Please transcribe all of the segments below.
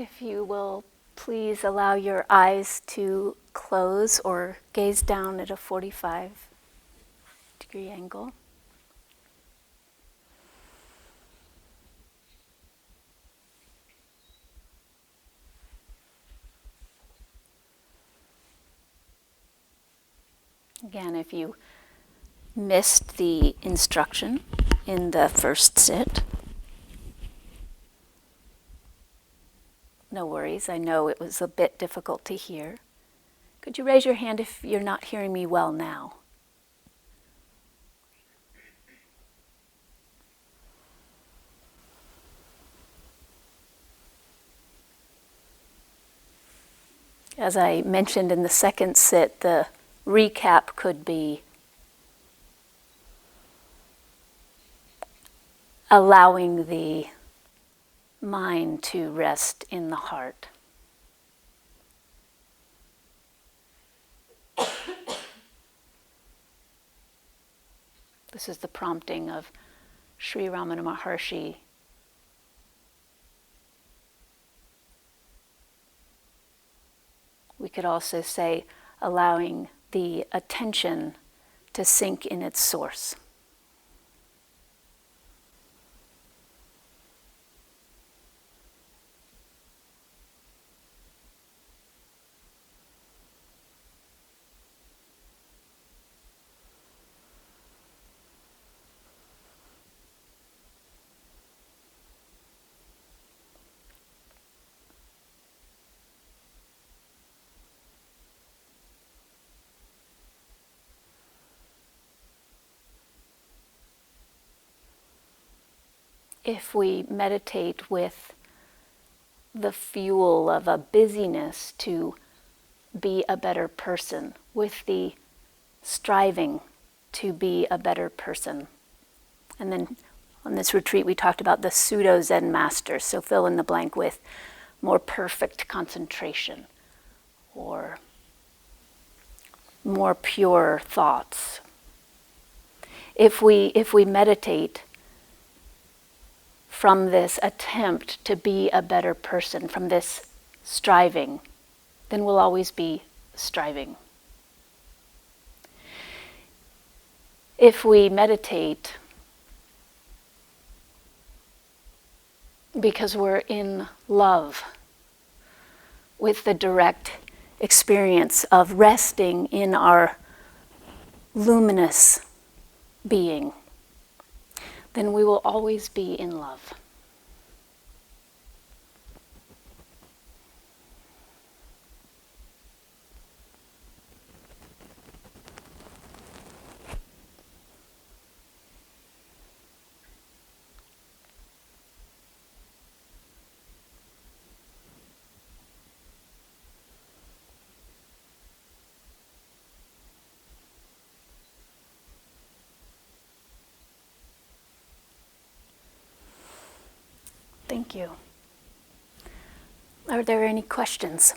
If you will please allow your eyes to close or gaze down at a 45-degree angle. Again, if you missed the instruction in the first sit, no worries. I know it was a bit difficult to hear. Could you raise your hand if you're not hearing me well now? As I mentioned in the second sit, the recap could be allowing the mind to rest in the heart. This is the prompting of Sri Ramana Maharshi. We could also say allowing the attention to sink in its source. If we meditate with the fuel of a busyness to be a better person, with the striving to be a better person. And then on this retreat we talked about the pseudo Zen masters, so fill in the blank with more perfect concentration or more pure thoughts. If we meditate from this attempt to be a better person, from this striving, then we'll always be striving. If we meditate because we're in love with the direct experience of resting in our luminous being, then we will always be in love. Thank you. Are there any questions?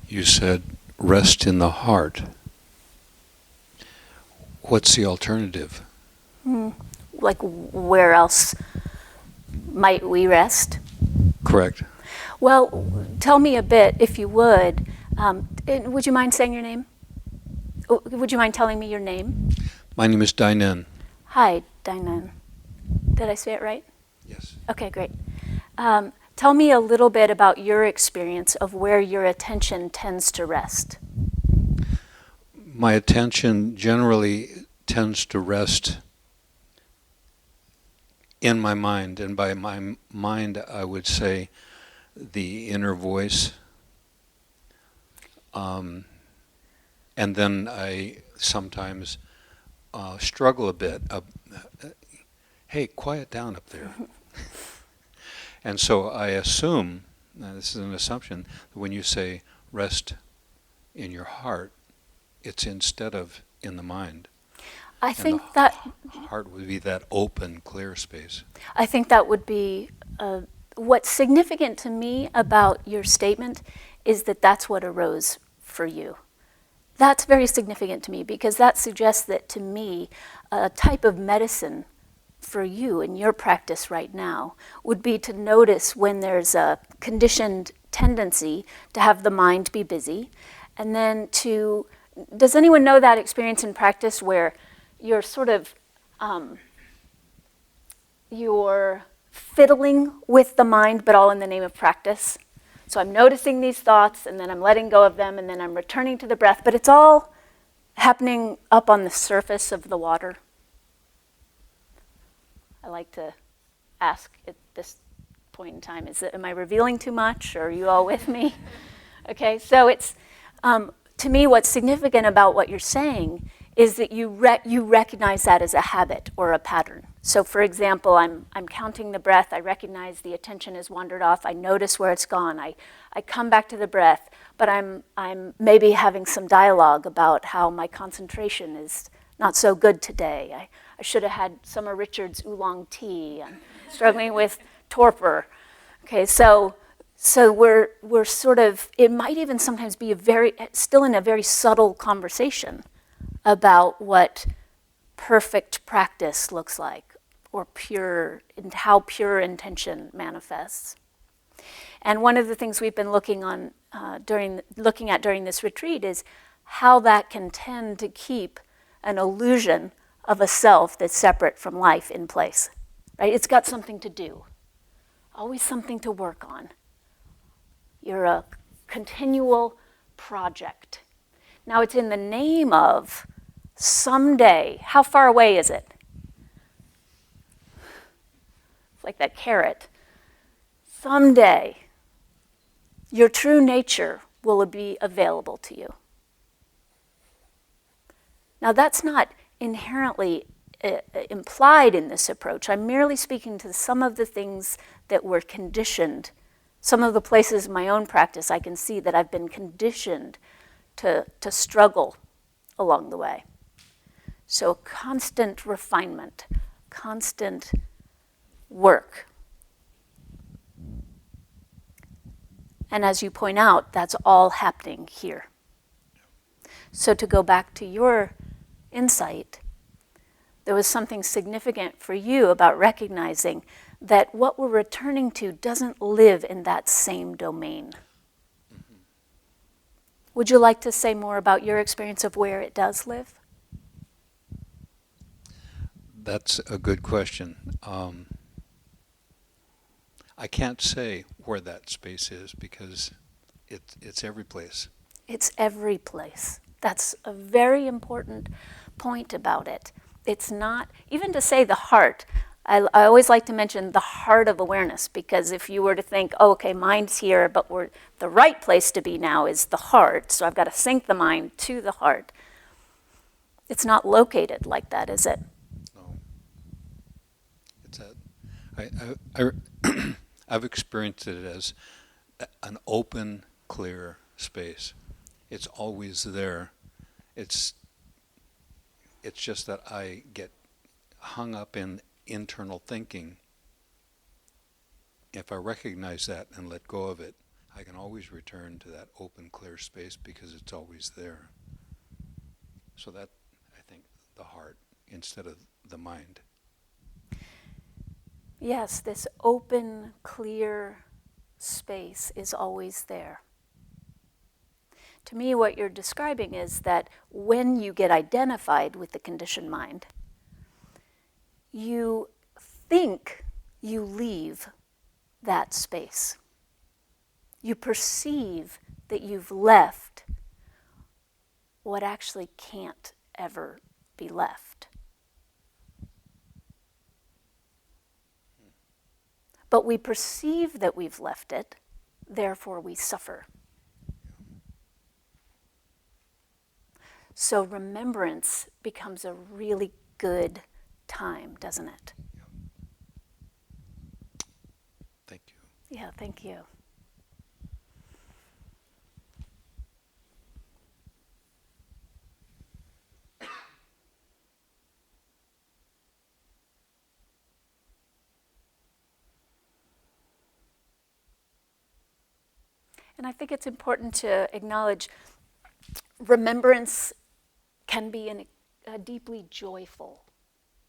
You said rest in the heart. What's the alternative? Like, where else might we rest? Correct. Well, tell me a bit, if you would. Would you mind saying your name? Would you mind telling me your name? My name is Dainan. Hi, Dainan. Did I say it right? Yes. Okay, great. Tell me a little bit about your experience of where your attention tends to rest. My attention generally tends to rest in my mind, and by my mind I would say the inner voice. And then I sometimes struggle a bit. Hey, quiet down up there. And so I assume, this is an assumption, that when you say rest in your heart, it's instead of in the mind. I think that heart would be that open, clear space. I think that would be a what's significant to me about your statement is that that's what arose for you. That's very significant to me because that suggests that to me, a type of medicine for you in your practice right now would be to notice when there's a conditioned tendency to have the mind be busy, and then does anyone know that experience in practice where you're sort of, you're fiddling with the mind, but all in the name of practice? So I'm noticing these thoughts, and then I'm letting go of them, and then I'm returning to the breath, but it's all happening up on the surface of the water. I like to ask at this point in time, am I revealing too much, or are you all with me? Okay, so it's, to me, what's significant about what you're saying is that you recognize that as a habit or a pattern. So for example, I'm counting the breath, I recognize the attention has wandered off, I notice where it's gone, I come back to the breath, but I'm maybe having some dialogue about how my concentration is not so good today. I should have had Summer Richards oolong tea. I'm struggling with torpor. Okay, so we're sort of, it might even sometimes be still in a very subtle conversation about what perfect practice looks like, or pure, and how pure intention manifests. And one of the things we've been looking at during this retreat is how that can tend to keep an illusion of a self that's separate from life in place. Right? It's got something to do, always something to work on. You're a continual project. Now it's in the name of someday. How far away is it? It's like that carrot. Someday, your true nature will be available to you. Now that's not inherently implied in this approach. I'm merely speaking to some of the things that were conditioned. Some of the places in my own practice I can see that I've been conditioned to struggle along the way. So constant refinement, constant work. And as you point out, that's all happening here. So to go back to your insight, there was something significant for you about recognizing that what we're returning to doesn't live in that same domain. Mm-hmm. Would you like to say more about your experience of where it does live? That's a good question. I can't say where that space is because it's every place. It's every place. That's a very important point about it. It's not, even to say the heart, I always like to mention the heart of awareness, because if you were to think, oh, okay, mind's here, but the right place to be now is the heart, so I've got to sync the mind to the heart. It's not located like that, is it? No. It's I've experienced it as an open, clear space. It's always there. It's just that I get hung up in internal thinking. If I recognize that and let go of it, I can always return to that open, clear space because it's always there. So that, I think, the heart instead of the mind. Yes, this open, clear space is always there. To me, what you're describing is that when you get identified with the conditioned mind, you think you leave that space. You perceive that you've left what actually can't ever be left. But we perceive that we've left it, therefore we suffer. So remembrance becomes a really good time, doesn't it? Thank you. Yeah, thank you. And I think it's important to acknowledge remembrance can be a deeply joyful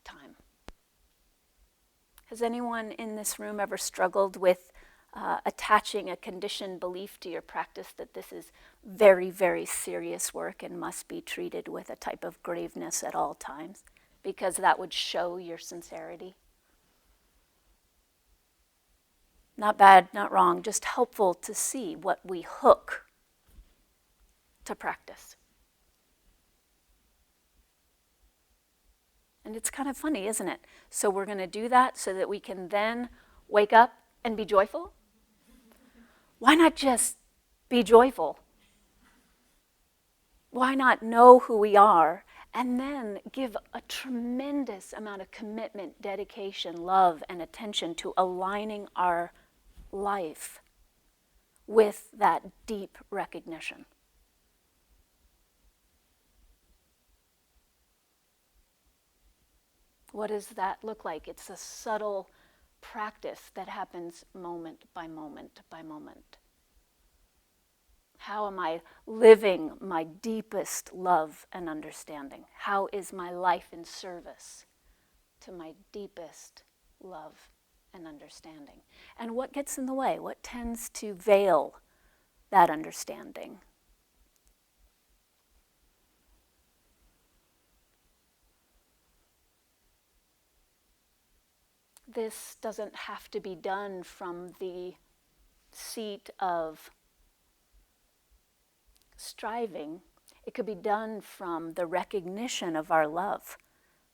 time. Has anyone in this room ever struggled with attaching a conditioned belief to your practice that this is very, very serious work and must be treated with a type of graveness at all times, because that would show your sincerity? Not bad, not wrong, just helpful to see what we hook to practice. And it's kind of funny, isn't it? So we're going to do that so that we can then wake up and be joyful? Why not just be joyful? Why not know who we are and then give a tremendous amount of commitment, dedication, love, and attention to aligning our life with that deep recognition? What does that look like? It's a subtle practice that happens moment by moment by moment. How am I living my deepest love and understanding? How is my life in service to my deepest love and understanding? And what gets in the way? What tends to veil that understanding? This doesn't have to be done from the seat of striving. It could be done from the recognition of our love,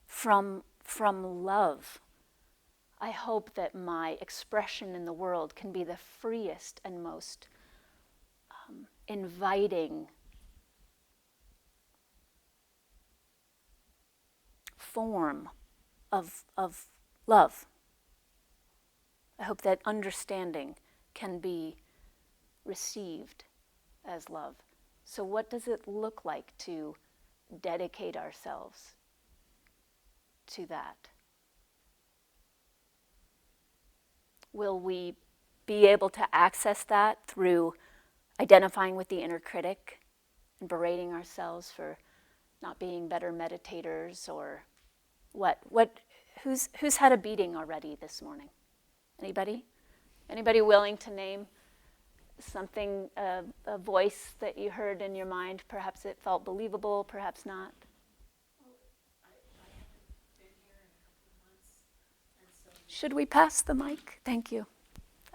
from love. I hope that my expression in the world can be the freest and most inviting form of love. I hope that understanding can be received as love. So what does it look like to dedicate ourselves to that? Will we be able to access that through identifying with the inner critic and berating ourselves for not being better meditators, or what? Who's had a beating already this morning? Anybody? Anybody willing to name something, a voice that you heard in your mind? Perhaps it felt believable, perhaps not. I haven't been here in a couple of months, and so. Should we pass the mic? Thank you.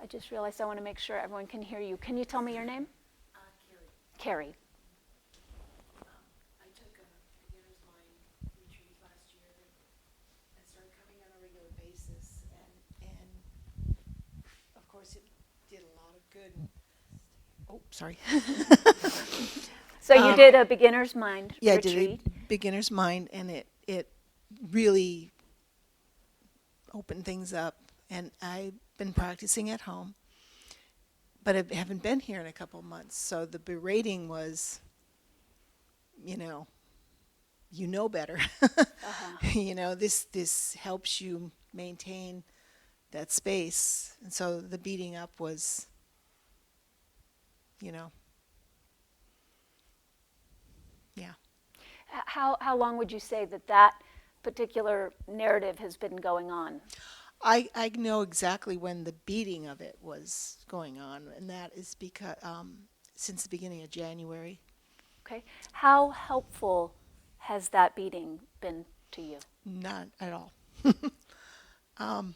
I just realized I want to make sure everyone can hear you. Can you tell me your name? Carrie. Carrie. I took a beginner's mind retreat last year and started coming on a regular basis, and of course it did a lot of good. Oh, sorry. So you did a beginner's mind Yeah, retreat. I did a beginner's mind, and it really opened things up. And I've been practicing at home, but I haven't been here in a couple of months. So the berating was, you know better. This helps you maintain that space. And so the beating up was, yeah. How long would you say that particular narrative has been going on? I know exactly when the beating of it was going on, and that is because since the beginning of January. Okay. How helpful has that beating been to you? Not at all. I'm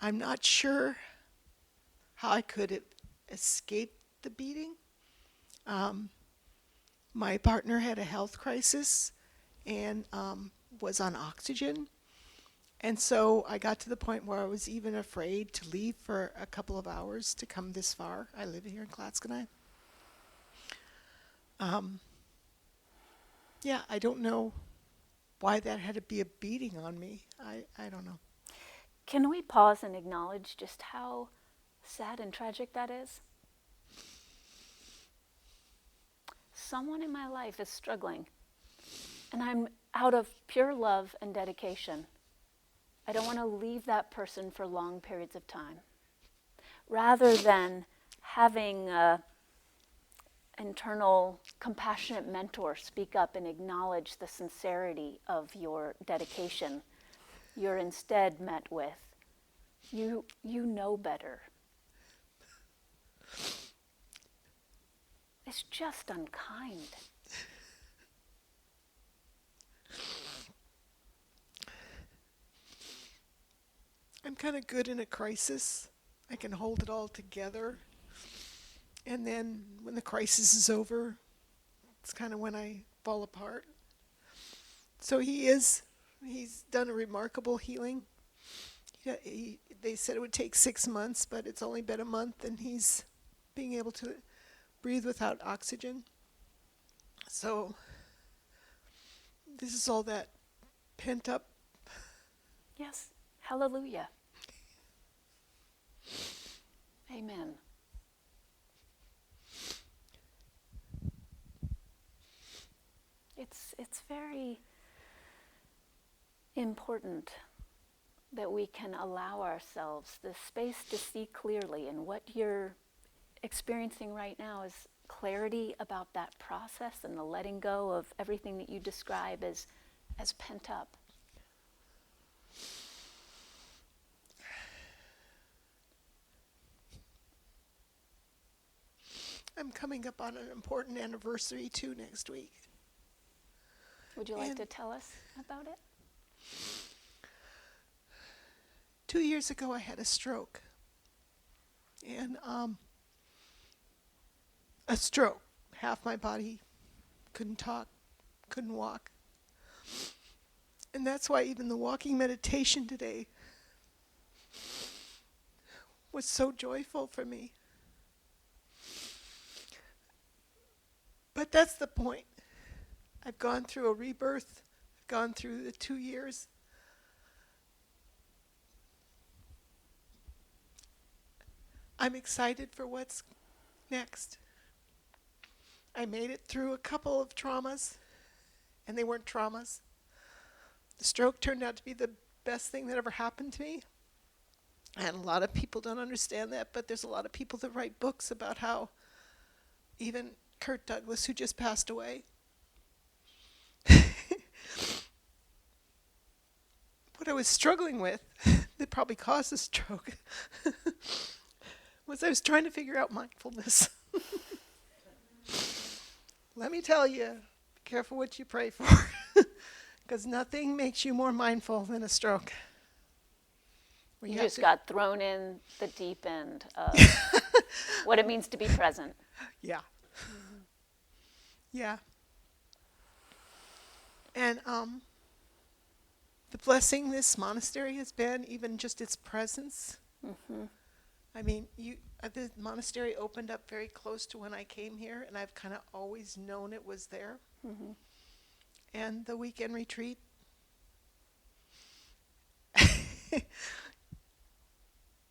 not sure how I could escape the beating. My partner had a health crisis and was on oxygen. And so I got to the point where I was even afraid to leave for a couple of hours to come this far. I live here in Clatskanie. Yeah, I don't know why that had to be a beating on me. I don't know. Can we pause and acknowledge just how sad and tragic that is? Someone in my life is struggling, and I'm out of pure love and dedication. I don't want to leave that person for long periods of time. Rather than having an internal compassionate mentor speak up and acknowledge the sincerity of your dedication, you're instead met with, you know better. It's just unkind. I'm kind of good in a crisis. I can hold it all together. And then when the crisis is over, it's kind of when I fall apart. So he's done a remarkable healing. They said it would take 6 months, but it's only been a month, and he's being able to breathe without oxygen. So this is all that pent up. Yes. Hallelujah. Amen. It's very important that we can allow ourselves the space to see clearly, and what you're experiencing right now is clarity about that process and the letting go of everything that you describe as pent up. I'm coming up on an important anniversary too next week. Would you like to tell us about it? 2 years ago I had a stroke. And a stroke. Half my body couldn't talk, couldn't walk. And that's why even the walking meditation today was so joyful for me. But that's the point. I've gone through a rebirth. I've gone through the 2 years. I'm excited for what's next. I made it through a couple of traumas, and they weren't traumas. The stroke turned out to be the best thing that ever happened to me. And a lot of people don't understand that, but there's a lot of people that write books about how even Kurt Douglas, who just passed away, what I was struggling with that probably caused the stroke was I was trying to figure out mindfulness. Let me tell you, be careful what you pray for, because nothing makes you more mindful than a stroke. You just got thrown in the deep end of what it means to be present. Yeah. Mm-hmm. Yeah. And the blessing this monastery has been, even just its presence. Mm-hmm. I mean, the monastery opened up very close to when I came here, and I've kind of always known it was there. Mm-hmm. And the weekend retreat,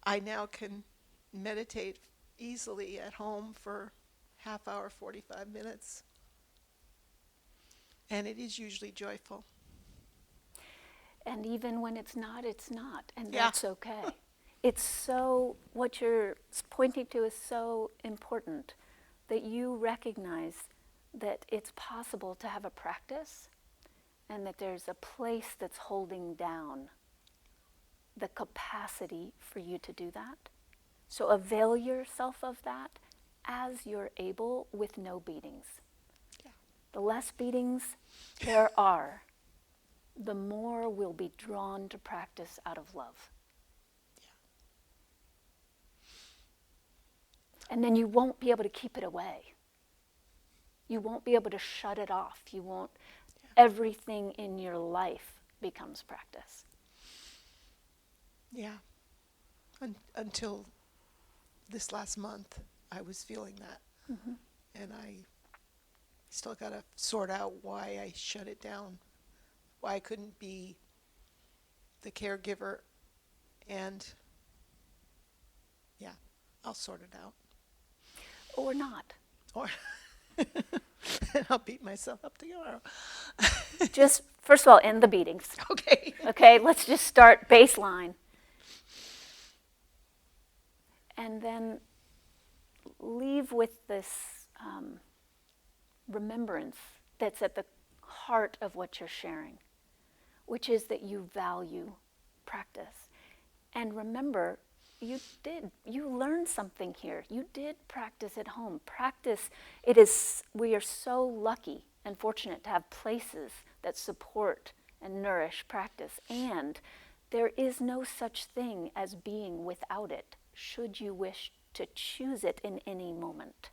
I now can meditate easily at home for half hour, 45 minutes. And it is usually joyful. And even when it's not, and Yeah. that's okay. It's so, what you're pointing to is so important, that you recognize that it's possible to have a practice, and that there's a place that's holding down the capacity for you to do that. So avail yourself of that as you're able, with no beatings. Yeah. The less beatings there are, the more we'll be drawn to practice out of love. And then you won't be able to keep it away. You won't be able to shut it off. You won't, everything in your life becomes practice. Yeah. Until this last month, I was feeling that. Mm-hmm. And I still got to sort out why I shut it down, why I couldn't be the caregiver. And yeah, I'll sort it out. Or not. Or I'll beat myself up tomorrow. Just, first of all, end the beatings. Okay. Okay, let's just start baseline. And then leave with this remembrance that's at the heart of what you're sharing, which is that you value practice. And remember, you learned something here. You did practice at home. Practice, we are so lucky and fortunate to have places that support and nourish practice. And there is no such thing as being without it, should you wish to choose it in any moment.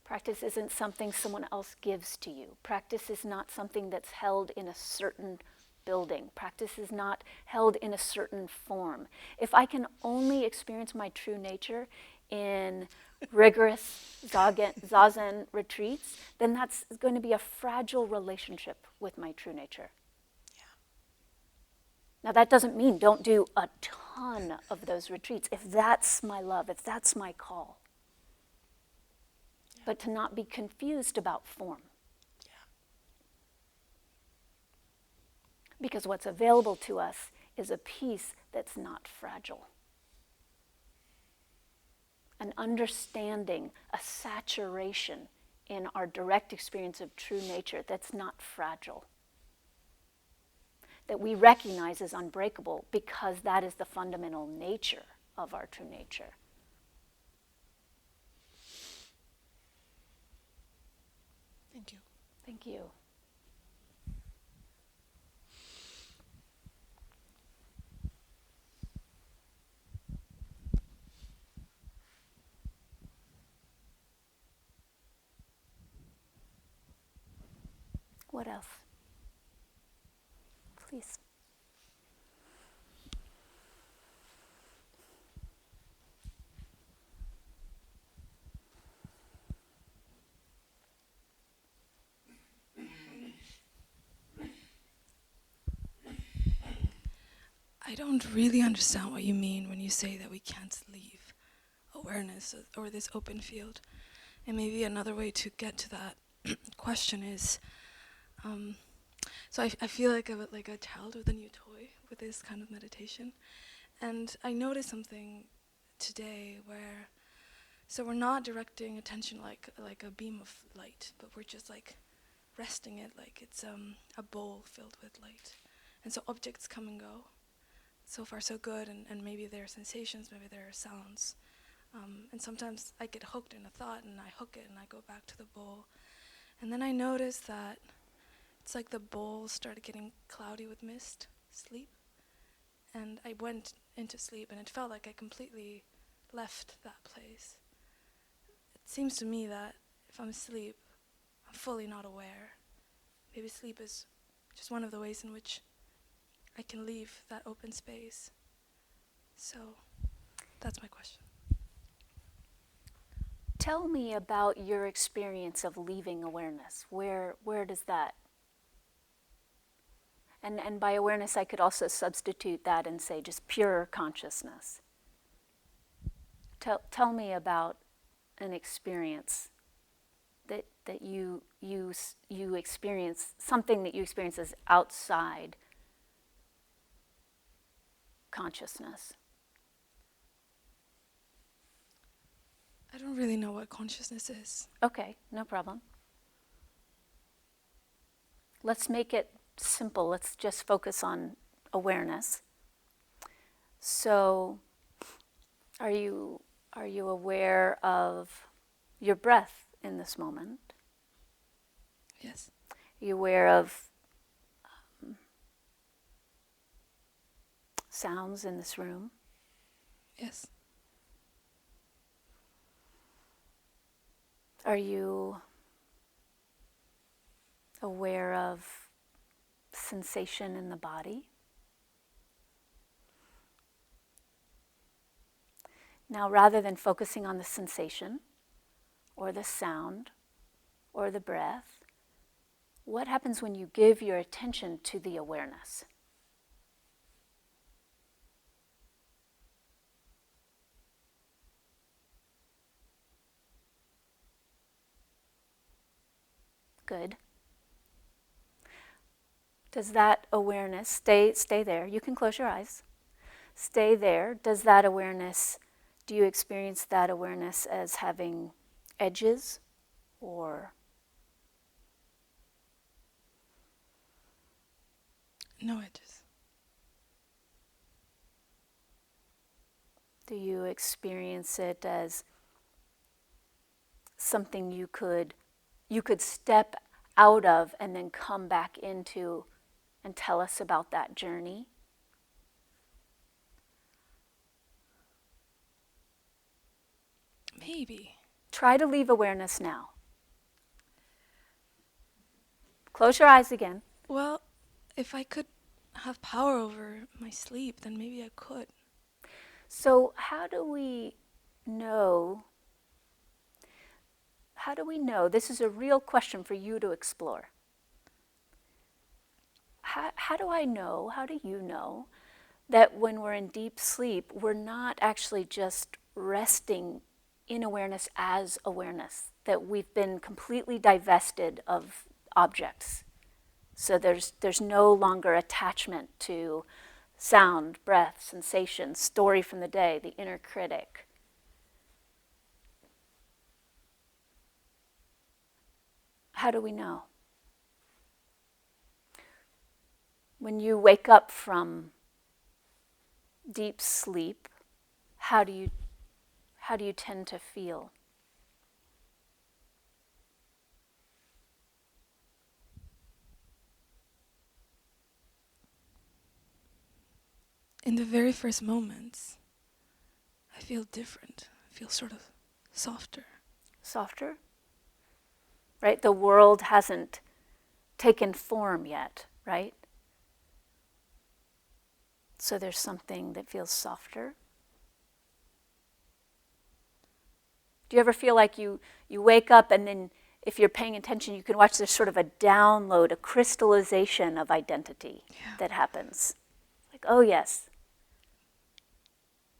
Practice isn't something someone else gives to you. Practice is not something that's held in a certain building. Practice is not held in a certain form. If I can only experience my true nature in rigorous zazen retreats, then that's going to be a fragile relationship with my true nature. Yeah. Now that doesn't mean don't do a ton of those retreats, if that's my love, if that's my call. But to not be confused about form. Yeah. Because what's available to us is a peace that's not fragile. An understanding, a saturation in our direct experience of true nature that's not fragile. That we recognize as unbreakable because that is the fundamental nature of our true nature. Thank you. Thank you. What else? Please. I don't really understand what you mean when you say that we can't leave awareness or this open field. And maybe another way to get to that question is, so I feel like a child with a new toy with this kind of meditation. And I noticed something today where, so we're not directing attention like a beam of light, but we're just like resting it like it's a bowl filled with light. And so objects come and go. So far so good, and maybe there are sensations, maybe there are sounds. And sometimes I get hooked in a thought and I hook it and I go back to the bowl. And then I noticed that it's like the bowl started getting cloudy with mist, sleep. And I went into sleep and it felt like I completely left that place. It seems to me that if I'm asleep, I'm fully not aware. Maybe sleep is just one of the ways in which I can leave that open space. So that's my question. Tell me about your experience of leaving awareness. Where does that? And by awareness, I could also substitute that and say just pure consciousness. Tell me about an experience that you experience, something that you experience as outside consciousness. I don't really know what consciousness is. Okay, no problem. Let's make it simple. Let's just focus on awareness. So, are you aware of your breath in this moment? Yes. Are you aware of sounds in this room? Yes. Are you aware of sensation in the body? Now, rather than focusing on the sensation or the sound or the breath, what happens when you give your attention to the awareness? Good. Does that awareness stay there? You can close your eyes. Stay there. Does that awareness Do you experience that awareness as having edges, or No edges. do you experience it as something you could step out of and then come back into and tell us about that journey? Maybe. Try to leave awareness now. Close your eyes again. Well, if I could have power over my sleep, then maybe I could. So how do we know? How do we know? This is a real question for you to explore. How do I know, how do you know that when we're in deep sleep, we're not actually just resting in awareness as awareness, that we've been completely divested of objects? So there's no longer attachment to sound, breath, sensation, story from the day, the inner critic. How do we know? When you wake up from deep sleep, how do you tend to feel? In the very first moments, I feel different. I feel sort of softer. Softer? Right? The world hasn't taken form yet, right? So there's something that feels softer. Do you ever feel like you wake up and then if you're paying attention, you can watch there's sort of a download, a crystallization of identity that happens? Like, oh yes.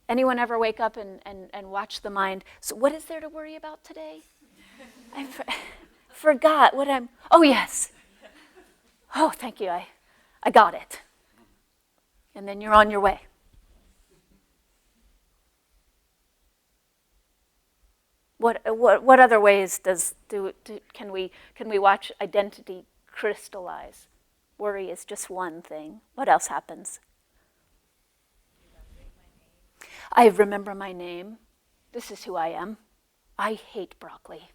Anyone ever wake up and watch the mind? So what is there to worry about today? I forgot what oh yes. Oh, thank you, I got it. And then you're on your way. What other ways can we watch identity crystallize? Worry is just one thing. What else happens? I remember my name. This is who I am. I hate broccoli.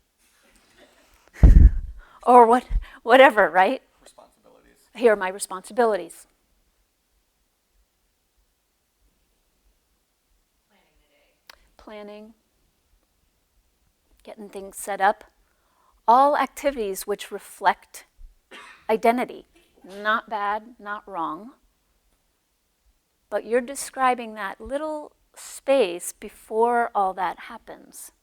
Or whatever, right? Responsibilities. Here are my responsibilities. Planning the day. Planning. Getting things set up. All activities which reflect identity. Not bad, not wrong. But you're describing that little space before all that happens.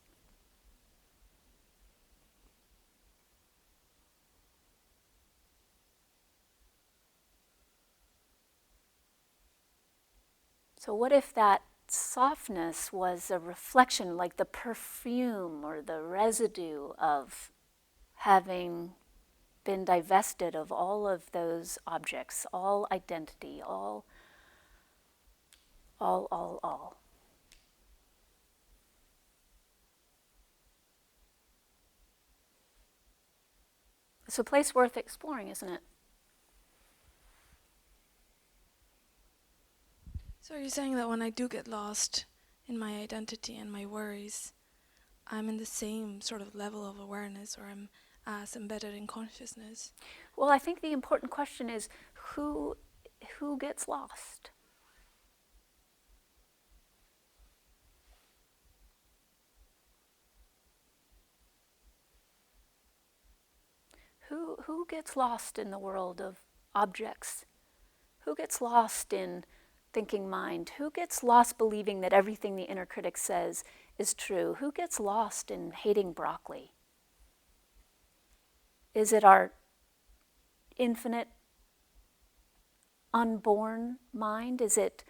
So what if that softness was a reflection, like the perfume or the residue of having been divested of all of those objects, all identity, all. It's a place worth exploring, isn't it? So are you saying that when I do get lost in my identity and my worries, I'm in the same sort of level of awareness, or I'm as embedded in consciousness? Well, I think the important question is who gets lost? Who gets lost in the world of objects? Who gets lost in thinking mind? Who gets lost believing that everything the inner critic says is true? Who gets lost in hating broccoli? Is it our infinite, unborn mind? Is it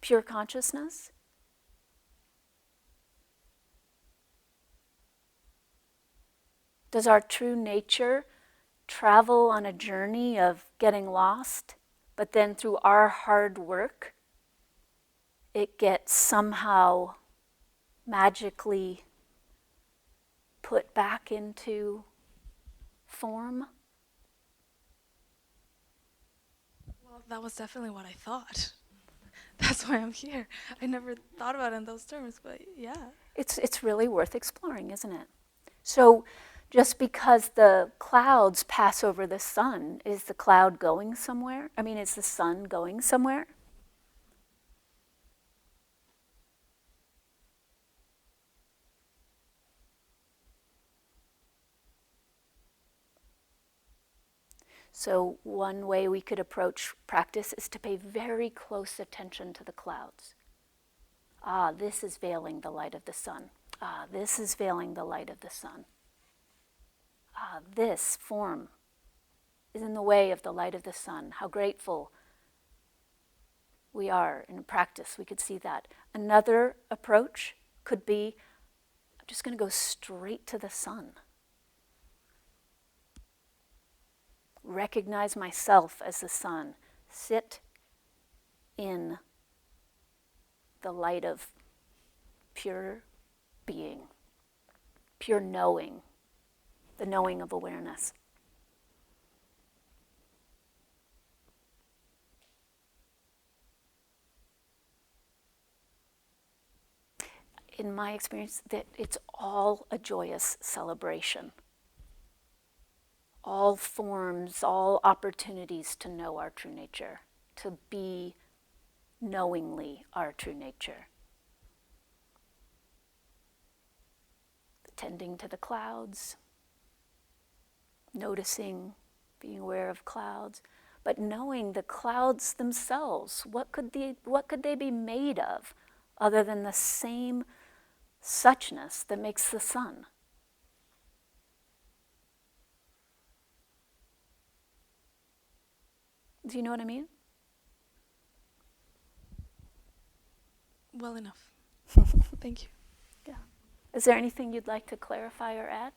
pure consciousness? Does our true nature travel on a journey of getting lost, but then through our hard work, it gets somehow magically put back into form? Well, that was definitely what I thought. That's why I'm here. I never thought about it in those terms, but yeah. It's really worth exploring, isn't it? So just because the clouds pass over the sun, is the cloud going somewhere? I mean, is the sun going somewhere? So one way we could approach practice is to pay very close attention to the clouds. Ah, this is veiling the light of the sun. Ah, this is veiling the light of the sun. Ah, this form is in the way of the light of the sun. How grateful we are in practice. We could see that. Another approach could be, I'm just going to go straight to the sun. Recognize myself as the sun. Sit in the light of pure being, pure knowing, the knowing of awareness. In my experience, that it's all a joyous celebration. All forms, all opportunities to know our true nature, to be knowingly our true nature. Tending to the clouds, noticing, being aware of clouds, but knowing the clouds themselves. What could they be made of other than the same suchness that makes the sun? Do you know what I mean? Well enough. Thank you. Yeah. Is there anything you'd like to clarify or add?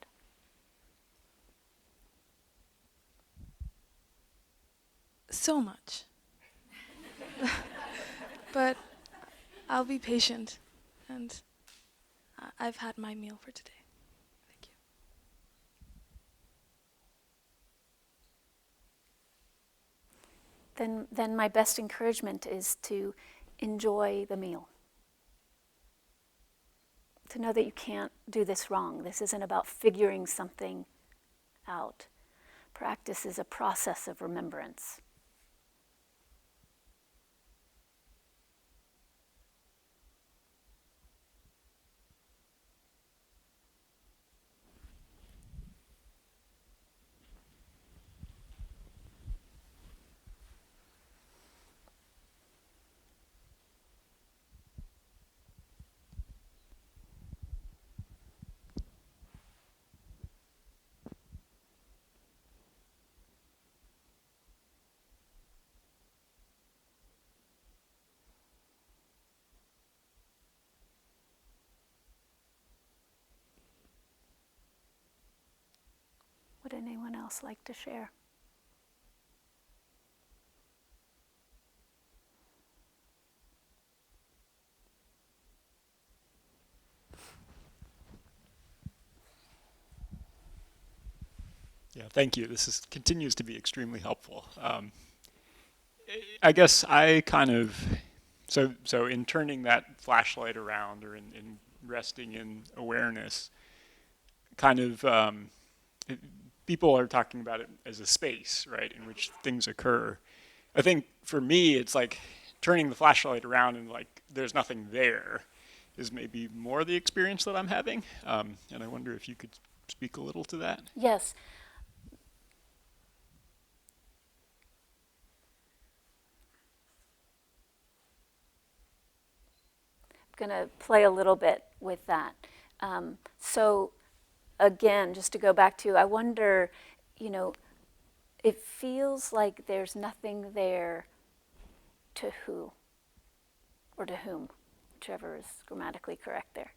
So much. But I'll be patient, and I've had my meal for today. Thank you. Then my best encouragement is to enjoy the meal. To know that you can't do this wrong. This isn't about figuring something out. Practice is a process of remembrance. Would anyone else like to share? Yeah, thank you. This continues to be extremely helpful. I guess I kind of, so in turning that flashlight around or in resting in awareness, kind of, people are talking about it as a space, right, in which things occur. I think for me, it's like turning the flashlight around and like there's nothing there is maybe more the experience that I'm having. And I wonder if you could speak a little to that. Yes. Going to play a little bit with that. So again, just to go back to, I wonder, it feels like there's nothing there to who or to whom, whichever is grammatically correct there.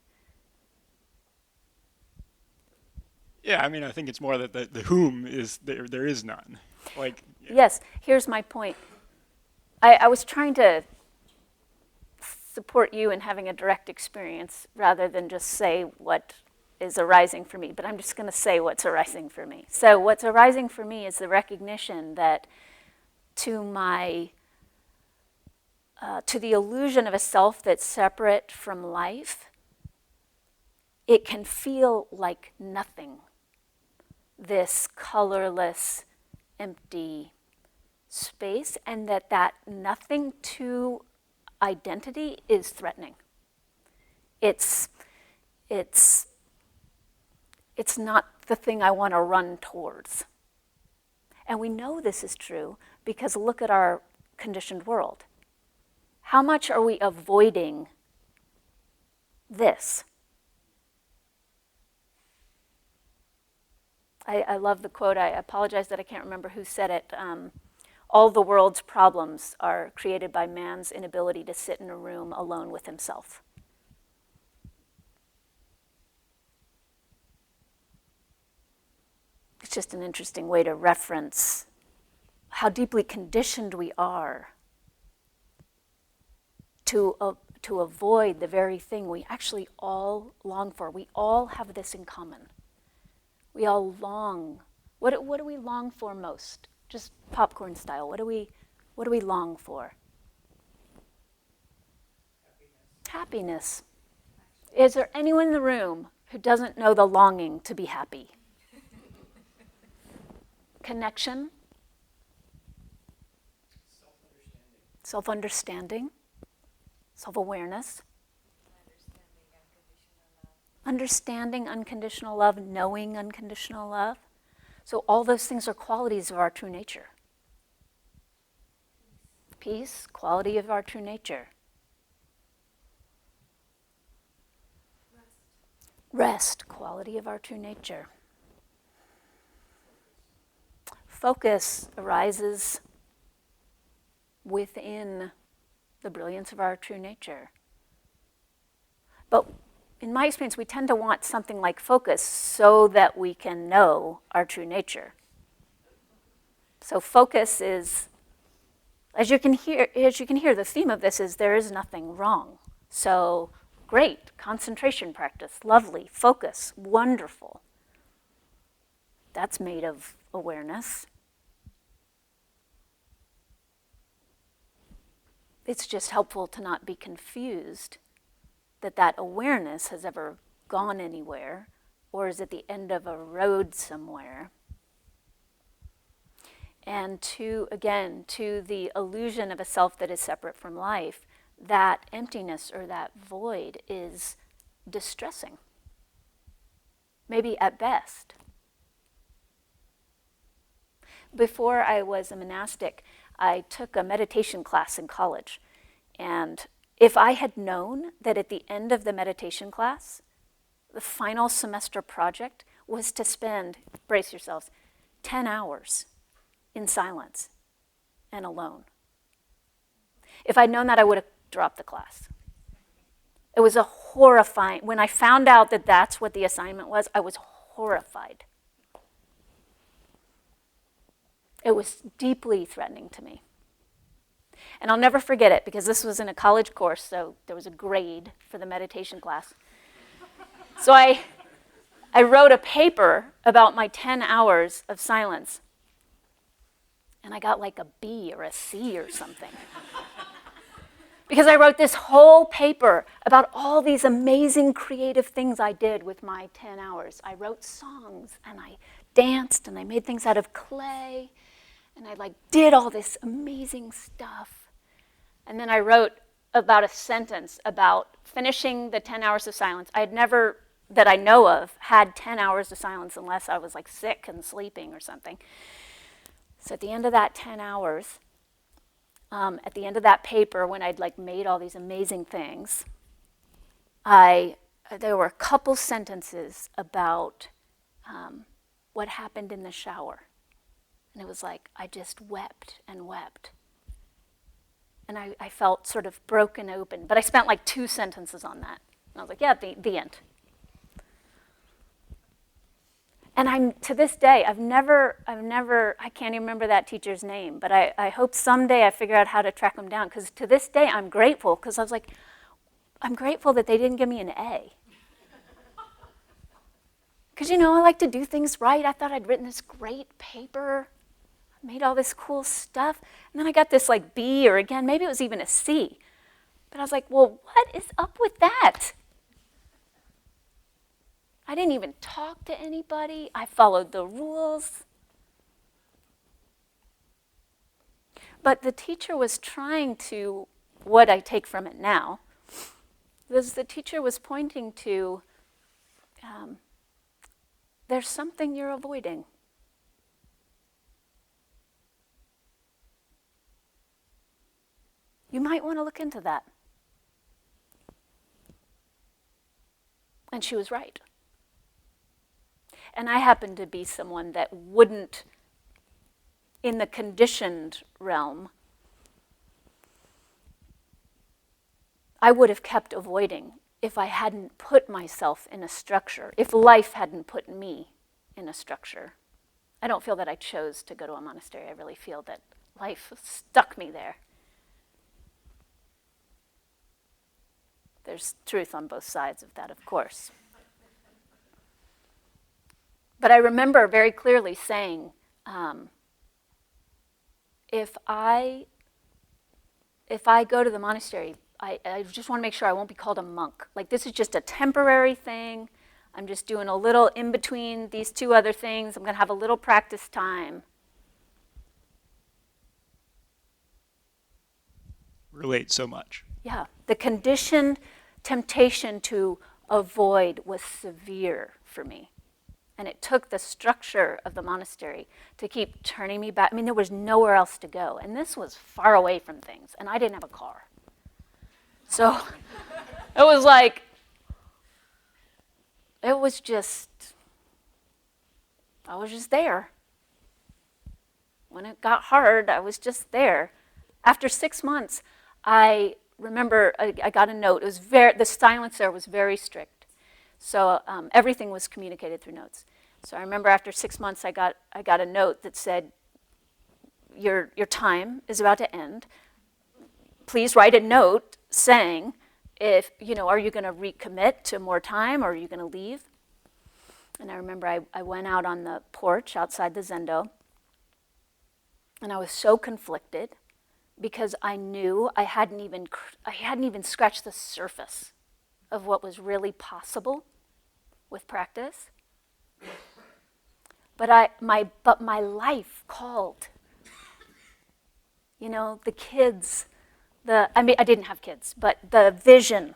Yeah, I mean, I think it's more that the whom is there is none. Like, yeah. Yes, here's my point. I was trying to support you in having a direct experience rather than just say what is arising for me, but I'm just going to say what's arising for me. So what's arising for me is the recognition that to the illusion of a self that's separate from life, it can feel like nothing. This colorless, empty space, and that nothing to identity is threatening. It's not the thing I want to run towards. And we know this is true because look at our conditioned world. How much are we avoiding this? I love the quote. I apologize that I can't remember who said it. All the world's problems are created by man's inability to sit in a room alone with himself. It's just an interesting way to reference how deeply conditioned we are to avoid the very thing we actually all long for. We all have this in common. We all long. What do we long for most? Just popcorn style. What do we long for? Happiness. Is there anyone in the room who doesn't know the longing to be happy? Connection. Self-understanding. Self-awareness. Understanding unconditional love, knowing unconditional love. So all those things are qualities of our true nature. Peace, quality of our true nature. Rest, quality of our true nature. Focus arises within the brilliance of our true nature. But in my experience, we tend to want something like focus so that we can know our true nature. So focus is, as you can hear, the theme of this is there is nothing wrong. So great, concentration practice, lovely, focus, wonderful. That's made of awareness. It's just helpful to not be confused that awareness has ever gone anywhere or is at the end of a road somewhere. And to the illusion of a self that is separate from life, that emptiness or that void is distressing, maybe at best. Before I was a monastic, I took a meditation class in college. And if I had known that at the end of the meditation class, the final semester project was to spend, brace yourselves, 10 hours in silence and alone. If I'd known that, I would have dropped the class. It was a horrifying, when I found out that that's what the assignment was, I was horrified. It was deeply threatening to me. And I'll never forget it because this was in a college course, so there was a grade for the meditation class. So I wrote a paper about my 10 hours of silence. And I got like a B or a C or something. Because I wrote this whole paper about all these amazing creative things I did with my 10 hours. I wrote songs and I danced and I made things out of clay. And I did all this amazing stuff. And then I wrote about a sentence about finishing the 10 hours of silence. I had never, that I know of, had 10 hours of silence unless I was sick and sleeping or something. So at the end of that 10 hours, at the end of that paper, when I'd made all these amazing things, there were a couple sentences about what happened in the shower. And it was I just wept and wept. And I felt sort of broken open. But I spent 2 sentences on that. And I was yeah, the end. And to this day, I can't even remember that teacher's name, but I hope someday I figure out how to track him down. Because to this day, I'm grateful. Because I was I'm grateful that they didn't give me an A. Because, I like to do things right. I thought I'd written this great paper, made all this cool stuff, and then I got this like B, or again, maybe it was even a C. But I was like, well, what is up with that? I didn't even talk to anybody. I followed the rules. But the teacher was trying to, what I take from it now, was the teacher was pointing to, there's something you're avoiding. You might want to look into that. And she was right. And I happen to be someone that wouldn't, in the conditioned realm, I would have kept avoiding if I hadn't put myself in a structure, if life hadn't put me in a structure. I don't feel that I chose to go to a monastery. I really feel that life stuck me there. There's truth on both sides of that, of course. But I remember very clearly saying, if I go to the monastery, I just want to make sure I won't be called a monk. Like, this is just a temporary thing. I'm just doing a little in between these two other things. I'm going to have a little practice time. Relate so much. Yeah, the conditioned temptation to avoid was severe for me. And it took the structure of the monastery to keep turning me back. I mean, there was nowhere else to go. And this was far away from things. And I didn't have a car. So it was like, I was just there. When it got hard, I was just there. After 6 months, I remember I got a note. It was the silence there was very strict. So everything was communicated through notes. So I remember after 6 months, I got a note that said, your time is about to end. Please write a note saying, are you going to recommit to more time, or are you going to leave? And I remember I went out on the porch outside the Zendo, and I was so conflicted because I knew I hadn't even scratched the surface of what was really possible with practice. But my life called. The kids, I didn't have kids, but the vision.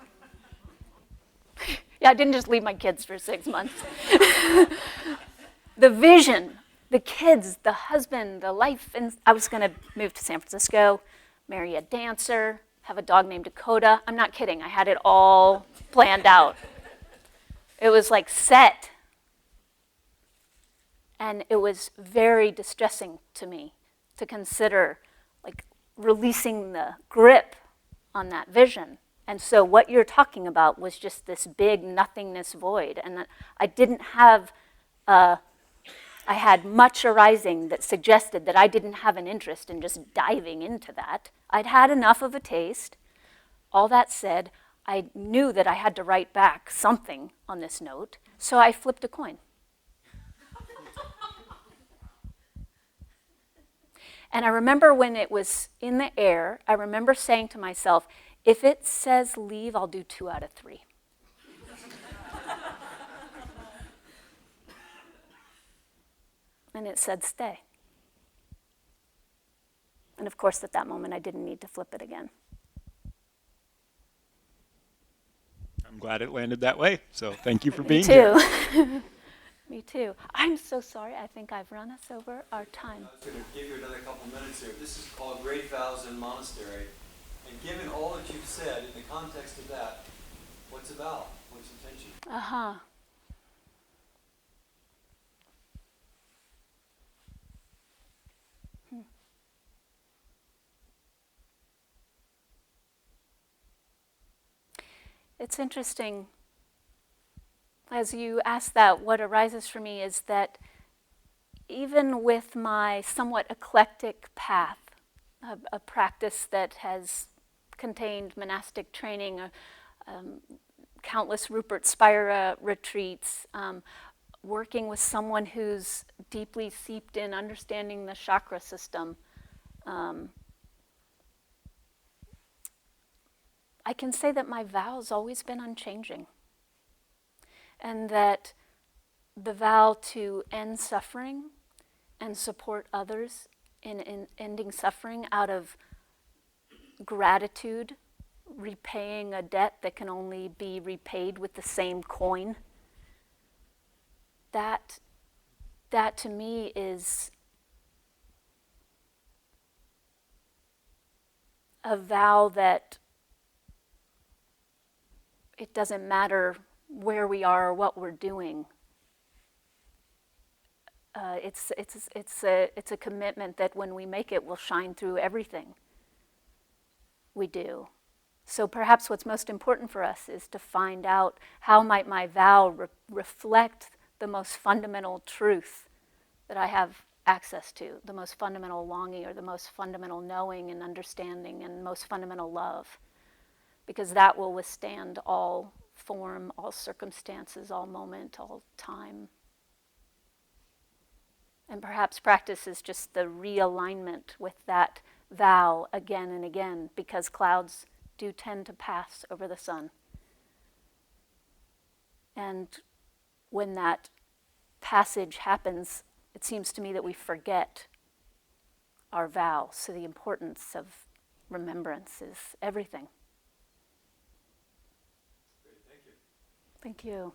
Yeah, I didn't just leave my kids for 6 months. The vision, the kids, the husband, the life, and I was going to move to San Francisco, marry a dancer, have a dog named Dakota. I'm not kidding. I had it all planned out. It was like set. And it was very distressing to me to consider like releasing the grip on that vision. And so what you're talking about was just this big nothingness void. And I didn't have, I had much arising that suggested that I didn't have an interest in just diving into that. I'd had enough of a taste. All that said, I knew that I had to write back something on this note, so I flipped a coin. And I remember when it was in the air, I remember saying to myself, if it says leave, I'll do 2 out of 3. And it said stay. And of course, at that moment, I didn't need to flip it again. I'm glad it landed that way. So thank you for being here. Me too. Me too. I'm so sorry. I think I've run us over our time. I was going to give you another couple minutes here. This is called Great Vows in Monastery. And given all that you've said, in the context of that, what's it about? What's the intention? Uh-huh. It's interesting, as you ask that, what arises for me is that even with my somewhat eclectic path, a practice that has contained monastic training, countless Rupert Spira retreats, working with someone who's deeply seeped in understanding the chakra system. I can say that my vow's always been unchanging, and that the vow to end suffering and support others in ending suffering out of gratitude, repaying a debt that can only be repaid with the same coin, that to me is a vow that it doesn't matter where we are or what we're doing. It's a commitment that when we make it will shine through everything we do. So perhaps what's most important for us is to find out how might my vow reflect the most fundamental truth that I have access to, the most fundamental longing or the most fundamental knowing and understanding and most fundamental love. Because that will withstand all form, all circumstances, all moment, all time. And perhaps practice is just the realignment with that vow again and again, because clouds do tend to pass over the sun. And when that passage happens, it seems to me that we forget our vow. So the importance of remembrance is everything. Great, thank you. Thank you.